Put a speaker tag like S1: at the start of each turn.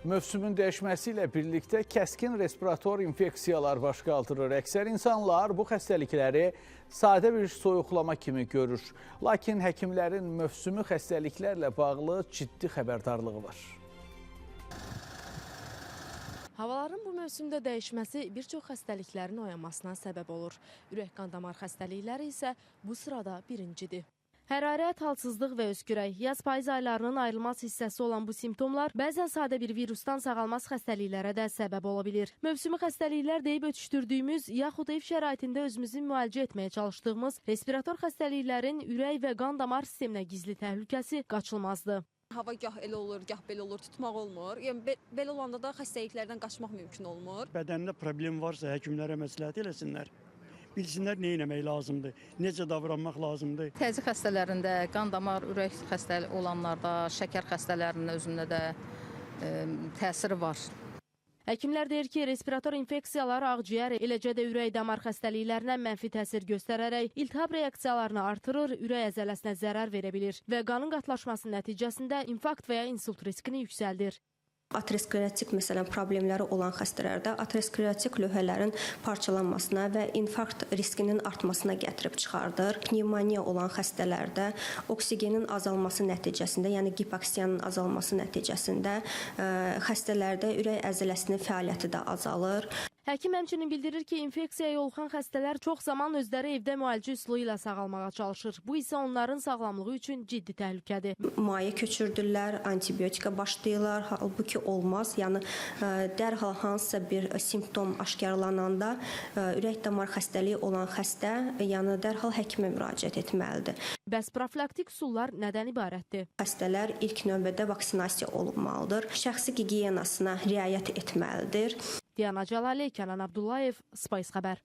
S1: Mövsümün dəyişməsi ilə birlikdə kəskin respirator infeksiyalar baş qaldırır. Əksər insanlar bu xəstəlikləri sadə bir soyuqlama kimi görür. Lakin həkimlərin mövsümi xəstəliklərlə bağlı ciddi xəbərdarlığı var.
S2: Havaların bu mövsümdə dəyişməsi bir çox xəstəliklərin oyanmasına səbəb olur. Ürək-qan-damar xəstəlikləri isə bu sırada birincidir. Hərarət, halsızlıq və öskürək, yaz payız aylarının ayrılmaz hissəsi olan bu simptomlar bəzən sadə bir virusdan sağalmaz xəstəliklərə də səbəb ola bilir. Mövsümi xəstəliklər deyib ötüşdürdüyümüz, yaxud ev şəraitində özümüzü müalicə etməyə çalışdığımız respirator xəstəliklərin ürək və qan damar sisteminə gizli təhlükəsi qaçılmazdır.
S3: Hava gah elə olur, gah belə olur, tutmaq olmur. Yəni belə olanda da xəstəliklərdən qaçmaq mümkün olmur.
S4: Bədəndə problem varsa həkimlərə məsləhət eləsinlər. Bilsinlər nə etmək lazımdır, necə davranmaq lazımdır.
S5: Təzyiq xəstələrində, qan damar, ürək xəstəliyi olanlarda, şəkər xəstələrinin özündə də təsiri var.
S2: Həkimlər deyir ki, respirator infeksiyalar ağciyər, eləcə də ürək damar xəstəliklərinə mənfi təsir göstərərək iltihab reaksiyalarını artırır, ürək əzələsinə zərər verə bilir və qanın qatlaşması nəticəsində infarkt və ya insult riskini yüksəldir.
S6: Aterosklerotik məsələn problemləri olan xəstələrdə aterosklerotik lövhələrin parçalanmasına və infarkt riskinin artmasına gətirib çıxardır. Pnevmoniya olan xəstələrdə oksigenin azalması nəticəsində, yəni hipoksiyanın azalması nəticəsində xəstələrdə ürək əzələsinin fəaliyyəti də azalır.
S2: Həkim həmçinin bildirir ki, infeksiyaya yoluxan xəstələr çox zaman özləri evdə müalicə üsulu ilə sağalmağa çalışır. Bu isə onların sağlamlığı üçün ciddi təhlükədir.
S6: Maye köçürdürlər, antibiotika başlayırlar, halbuki olmaz. Yəni dərhal hansısa bir simptom aşkarlananda ürək damar xəstəliyi olan xəstə yəni dərhal həkimə müraciət etməlidir.
S2: Bəs profilaktik üsullar nədən ibarətdir?
S6: Xəstələr ilk növbədə vaksinasiya olunmalıdır. Şəxsi gigiyenasına riayət etməlidir.
S2: Diana Cəlali, Kənan Abdullayev, Spice xəbər.